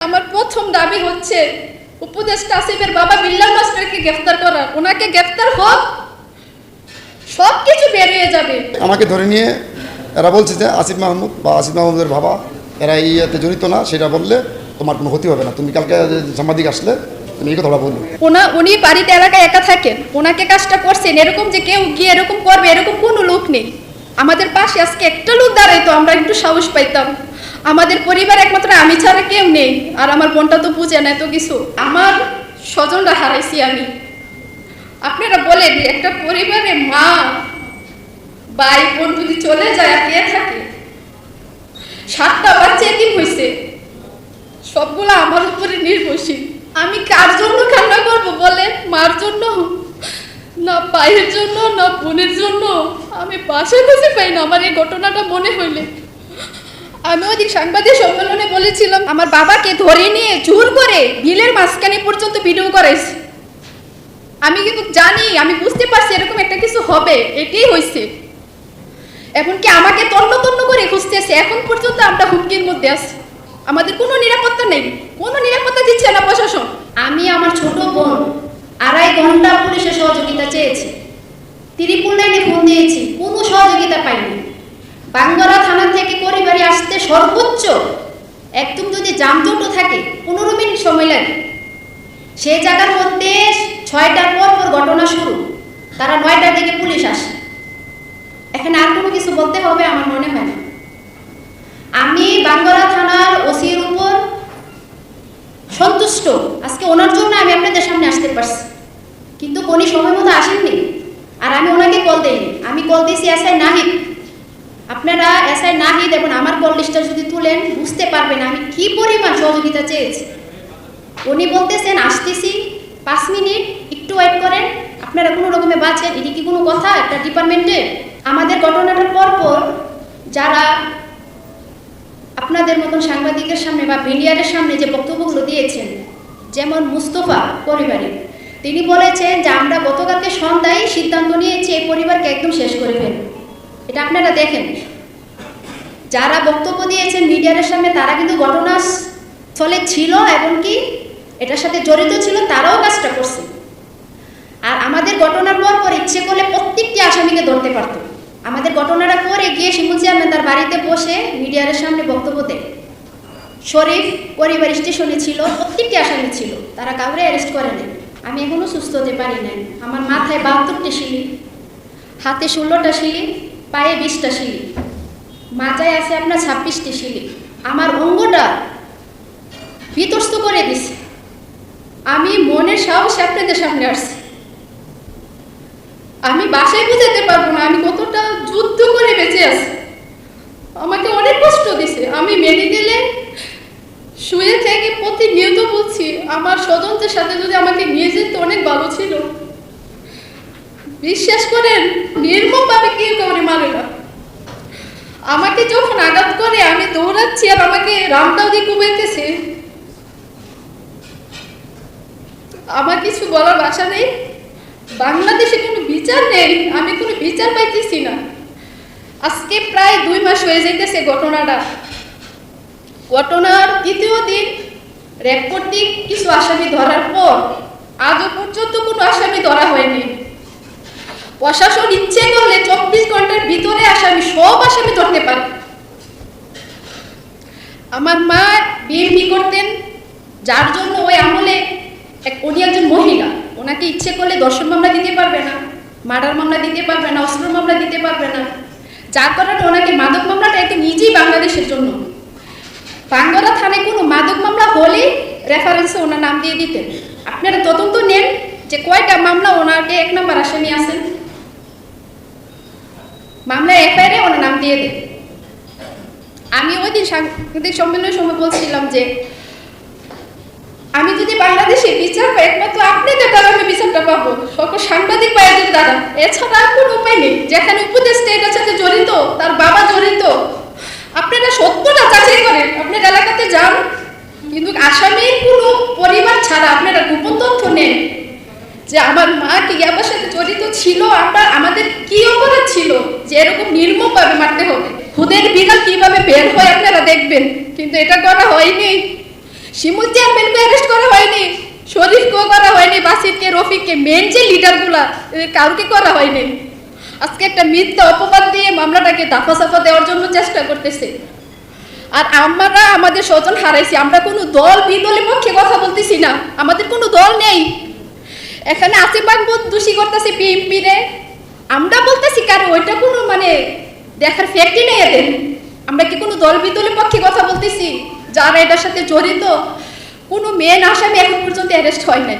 আমার প্রথম দাবি হচ্ছে উপদেষ্টা আসিফের বাবা বিল্লাল মাস্টারকে গ্রেফতার করা। ওনাকে গ্রেফতার হোক, সব কিছু বেরিয়ে যাবে। আমাকে ধরে নিয়ে এরা বলছে যে আসিফ মাহমুদ বা আসিফ মাহমুদের বাবা এরা এই ইয়েতে জড়িত না, সেটা বললে তোমার কোনো ক্ষতি হবে না। তুমি কালকে সাংবাদিক আসলে তুমি এই কথাটা বলবে। উনি বাড়িতে এলাকায় একা থাকেন, ওনাকে কাজটা করছেন, এরকম যে কেউ গিয়ে এরকম করবে এরকম কোনো লোক নেই। আমাদের পাশে আজকে একটা লোক দাঁড়াইতো আমরা একটু সাহস পাইতাম। আমাদের পরিবার একমাত্র আমি ছাড়া কেউ নেই, আর আমার বোনটা তো বুঝে না এত কিছু। আমার স্বজনরা হারাইছি আমি। আপনারা বলেন একটা পরিবারে মা ভাই বোন যদি চলে যায় আর কে থাকে? 7টা বাচ্চা এতিম হয়েছে, সবগুলো আমার উপরে নির্ভরশীল। আমি কার জন্য কান্না করবো বলেন? মার জন্য না, ভাইয়ের জন্য না, বোনের জন্য? আমি বাসায় খুঁজে পাই না আমার এই ঘটনাটা মনে হইলে। আমি ওদিক সাংবাদিক সম্মেলনে বলেছিলাম আমার বাবাকে ধরে নিয়ে জোর করে বিলের মাঝখানে পর্যন্ত ভিডিও করাইছে। আমি কিন্তু জানি, আমি বুঝতে পারছি এরকম একটা কিছু হবে, এটাই হয়েছে। এখন কি আমাকে তন্ন তন্ন করে খুঁজতেছে? এখন পর্যন্ত আমরা হুমকির মধ্যে আছি, আমাদের কোনো নিরাপত্তা নেই, কোনো নিরাপত্তা দিচ্ছে না প্রশাসন। আমি আমার ছোট বোন 2.5 ঘন্টা পুলিশের সহযোগিতা চেয়েছি, ত্রিপুল লাইনে ফোন দিয়েছি, কোনো সহযোগিতা পাইনি। বাঙ্গারা থানা থেকে পরিবারে আসতে সর্বোচ্চ একদম যদি যানজটও থাকে 15 মিনিট সময় লাগে। সেই জায়গার মধ্যে 6টার পর ঘটনা শুরু, তারা 9টার দিকে পুলিশ আসে। এখানে আর কোনো কিছু বলতে হবে আমার মনে হয় না। আমি বাঙ্গারা থানার ওসির উপর সন্তুষ্ট, আজকে ওনার জন্য আমি আপনাদের সামনে আসতে পারছি, কিন্তু উনি সময় মতো আসেননি। আর আমি ওনাকে কল দিইনি, আমি কল দিয়েছি এসআই নাহিদ। আপনারা এসআই নাহিদ এবং আমার কল লিস্টটা যদি তুলেন বুঝতে পারবেন আমি কি পরিমাণ সহযোগিতা চেয়েছি। উনি বলতেছেন আসতেছি, 5 মিনিট একটু ওয়েট করেন, আপনারা কোনো রকমে বাঁচেন। এটি কি কোনো কথা একটা ডিপার্টমেন্টে? আমাদের ঘটনাটার পর যারা আপনাদের মতন সাংবাদিকের সামনে বা মিডিয়ার সামনে যে বক্তব্যগুলো দিয়েছেন, যেমন মুস্তফা পরিবারের, তিনি বলেছেন যে আমরা গতকালকে সন্ধ্যায় সিদ্ধান্ত নিয়েছি এই পরিবারকে একদম শেষ করে ফেলব। এটা আপনারা দেখেন, যারা বক্তব্য দিয়েছেন মিডিয়ার সামনে তারা কিন্তু ঘটনাস্থলে ছিল এবং কি এটার সাথে জড়িত ছিল, তারাও কাজটা করছে। আর আমাদের ঘটনার পর ইচ্ছে করলে প্রত্যেকটি আসামিকে ধরতে পারত। আমাদের ঘটনাটা করে গিয়ে শিমুল চেয়ারম্যান তার বাড়িতে বসে মিডিয়ার সামনে বক্তব্য দেয়। শরীফ পরিবার স্টেশনে ছিল, প্রত্যেকটি আসামি ছিল, তারা কাউরে অ্যারেস্ট করে নেয়। আমি এখনো সুস্থ হতে পারি নাই। আমার মাথায় 72টা শিলি, হাতে 16টা শিলি, পায়ে 20টা শিলি, মাজায় আছে আপনার 26টি শিলি। আমার অঙ্গটা বিতস্ত করে দিছে। আমি মনের সাহসে আপনাদের সামনে আসছি। আমি বাসায় বুঝাতে পারবো না আমি কতটা যুদ্ধ করে বেঁচে আছি। আমাকে অনেক কষ্ট দিছে। আমি মেডিকেলে শুয়ে থেকে প্রতিনিয়ত বলছি আমার স্বজনদের সাথে যদি আমাকে নিয়ে যেত অনেক ভালো ছিল। বিশ্বাস করেন নির্মমভাবে কেউ কাউরে মারে না। আমাকে যখন আঘাত করে আমি দৌড়াচ্ছি আর আমাকে রামদাউদি কুবাইতেছে, আমার কিছু বলার ভাষা নেই। বাংলাদেশে কোনো বিচার নেই, আমি কোনো বিচার পাইতেছি না। আজকে প্রায় 2 মাস হয়ে যেতেছে ঘটনার 3য় দিন র্যাব কর্তৃক কিছু আসামি ধরার পর আজও পর্যন্ত কোনো আসামি ধরা হয়নি। প্রশাসন ইচ্ছে করলে 24 ঘন্টার ভিতরে সব আসামি ধরতে পারে। আমার মা বিএমপি করতেন, যার জন্য ওই আমলে উনি একজন মহিলা, ওনাকে ইচ্ছে করলে ধর্ষণ মামলা দিতে পারবে না, মার্ডার মামলা দিতে পারবে না, অস্ত্র মামলা দিতে পারবে না, যার কারণে ওনাকে মাদক মামলাটা একদম নিজেই বাংলাদেশের জন্য। বাঙ্গারা থানায় কোনো মাদক মামলা হলে রেফারেন্সে ওনার নাম দিয়ে দিতেন। আপনারা তদন্ত নেন যে কয়টা মামলা ওনাকে 1 নম্বর আসামি আছেন, মামলা এফআইআরে ওনার নাম দিয়ে দেন। আমি ওই দিন সাংবাদিক সম্মেলনের সময় বলছিলাম যে আমি যদি বাংলাদেশে বিচার পাই একমাত্র আপনাদের দ্বারা আমি বিচারটা পাবো, সকল সাংবাদিক ভাইদের দ্বারা, এছাড়া আর কোনো উপায় নেই। যেখানে উপদেষ্টা এটার সাথে জড়িত, তার বাবা জড়িত, আপনারা সত্যটা যাচাই করেন, আপনার এলাকাতে যান, কিন্তু আসামির কোনো পরিবার ছাড়া আপনারা গোপন তথ্য নেন যে আমার মা কি আমার সাথে জড়িত ছিল, আমাদের কি অপরাধ ছিল যে এরকম নির্মমভাবে মারতে হবে। খুদের বিড়াল কিভাবে বের হয় আপনারা দেখবেন, কিন্তু এটা করা হয়নি। শিমুল চেয়ারম্যানকে অ্যারেস্ট করা হয়নি, শরীফকেও করা হয়নি, বাসিরকে, রফিককে, মেন যে লিডারগুলা কাউকে করা হয়নি। আজকে একটা মিথ্যা অপবাদ দিয়ে মামলাটাকে দাফা সাফা দেওয়ার জন্য চেষ্টা করতেছে। আর আমরা আমাদের স্বজন হারাইছি, আমরা কোনো দল বিদলের পক্ষে কথা বলতেছি না, আমাদের কোনো দল নেই। এখানে আসিফ মাহমুদ দোষী করতেছে বিএনপি রে, আমরা বলতেছি কারো ওইটা কোনো মানে দেখার ফ্যাক্টই নেই এদের। আমরা কি কোনো দল বিদলের পক্ষে কথা বলতেছি? যারা এটার সাথে জড়িত কোনো মেন আসামি এখন পর্যন্ত অ্যারেস্ট হয় নাই।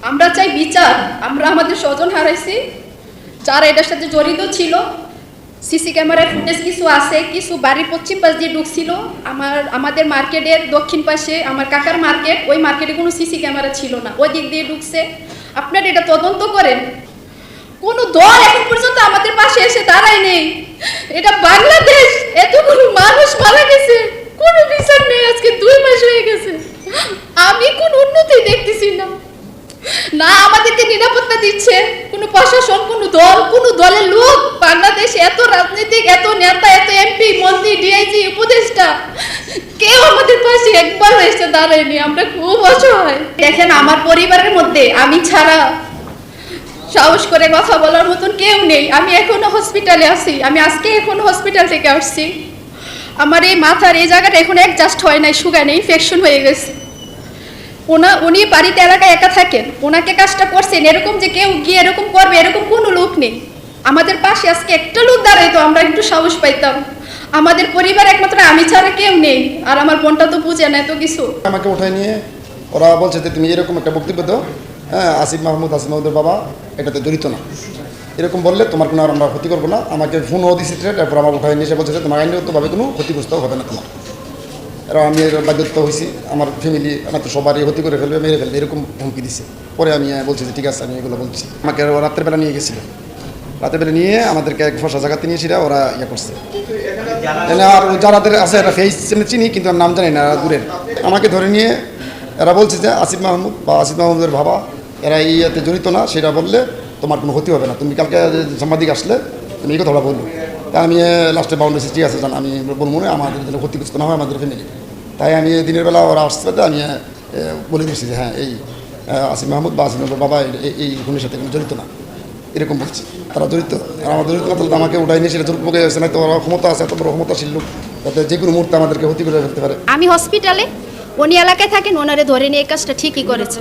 আমরা চাই বিচার। আমরা আমাদের স্বজন হারাইছি, যারা এটার সাথে জড়িত ছিল। সিসি ক্যামেরার ফুটেজ কিছু আছে, কিছু বাড়ির পশ্চিম পাশ দিয়ে ঢুকছিল। আমাদের মার্কেটের দক্ষিণ পাশে আমার কাকার মার্কেট, ওই মার্কেটে কোনো সিসি ক্যামেরা ছিল না, ওই দিক দিয়ে ঢুকছে। আপনারা এটা তদন্ত করেন। কোনো দল এখন পর্যন্ত আমাদের পাশে এসে দাঁড়ায় নেই। এটা বাংলাদেশ, এতগুলো মানুষ মারা গেছে, কোনো বিচার নেই। আজকে 2 মাস হয়ে গেছে, আমি কোনো উন্নতি দেখতেছি না। না আমাদেরকে নিরাপত্তা দিচ্ছে কোনো প্রশাসন, কোনো দল, কোনো দলের লোক। বাংলাদেশে এত রাজনীতিক, এত নেতা, এত এমপি, মন্ত্রী, ডিআইজি, উপদেষ্টা, কেউ আমাদের পাশে একবার এসে দাঁড়ায়নি। আমরা খুব অসহায়। দেখেন আমার পরিবারের মধ্যে আমি ছাড়া সাহস করে কথা বলার মতন কেউ নেই। আমি এখনো হসপিটালে আছি, আমি আজকে এখনো হসপিটাল থেকে আসছি। আমার এই মাথার এই জায়গাটা এখন অ্যাডজাস্ট হয় নাই, শুকায় নেই, ইনফেকশন হয়ে গেছে। উনি বাড়িতে এলাকায় একা থাকেন, ওনাকে কাজটা করছেন এরকম যে কেউ গিয়ে এরকম করবে এরকম কোনো লোক নেই। আমাদের পাশে আজকে একটা লোক দাঁড়াইতো আমরা একটু সাহস পাইতাম। আমাদের পরিবার একমাত্র আমি ছাড়া কেউ নেই। আর আমার বোনটা তো বুঝে না এত কিছু। আমাকে উঠায় নিয়ে ওরা বলছে যে তুমি এরকম একটা বক্তব্য দাও, হ্যাঁ আসিফ মাহমুদের বাবা এটাতে জড়িত না, এরকম বললে তোমার কোনো আর আমরা ক্ষতি করবো না। আমাকে ফোনও দিয়েছে, তারপর আমার উঠায় নিয়ে এসে বলছে যে তোমার আইনগতভাবে কোনো ক্ষতিগ্রস্ত হবে না তোমার। এরা আমি বাধ্যতা হয়েছি, আমার ফ্যামিলি আমার তো সবারই ক্ষতি করে ফেলবে, মেরে ফেলবে, এরকম হুমকি দিছে। পরে আমি বলছি যে ঠিক আছে আমি এগুলো বলছি। আমাকে রাতের বেলা নিয়ে গেছিলো, রাতের বেলা নিয়ে আমাদেরকে এক ফসা জায়গাতে নিয়েছিল, ওরা ইয়ে করছে। আর যারাদের আছে এরা ফেস চিনি কিন্তু আমি নাম জানি না, দূরের। আমাকে ধরে নিয়ে এরা বলছে যে আসিফ মাহমুদ বা আসিফ মাহমুদের বাবা এরা এই ইয়েতে জড়িত না, সেটা বললে তোমার কোনো ক্ষতি হবে না, তুমি কালকে সাংবাদিক আসলে তুমি এই কথাটা বললো। তাই আমি লাস্টে বাউন্ডারি ঠিক আছে জান, আমি বলবো না আমাদের যেন ক্ষতিগ্রস্ত না হয় আমাদের ফ্যামিলি। তাই আমি দিনের বেলা ওরা আসতে আমি বলে দিচ্ছি যে হ্যাঁ এই আসিফ মাহমুদ বা আসিফ মাহমুদের বাবা এই খুনের সাথে কোনো জড়িত না, এরকম বলছি। তারা জড়িত, আর আমার জড়িত না তাহলে আমাকে উঠাই নিয়ে সেটা জোরপূর্বক এসে না, তো ওরা ক্ষমতা আছে, এত বড় ক্ষমতাশীল লোক, যাতে যে কোনো মুহূর্তে আমাদেরকে ক্ষতি করে ফেলতে পারে। আমি হসপিটালে, উনি এলাকায় থাকেন, ওনারে ধরে নিয়ে এই কাজটা ঠিকই করেছে।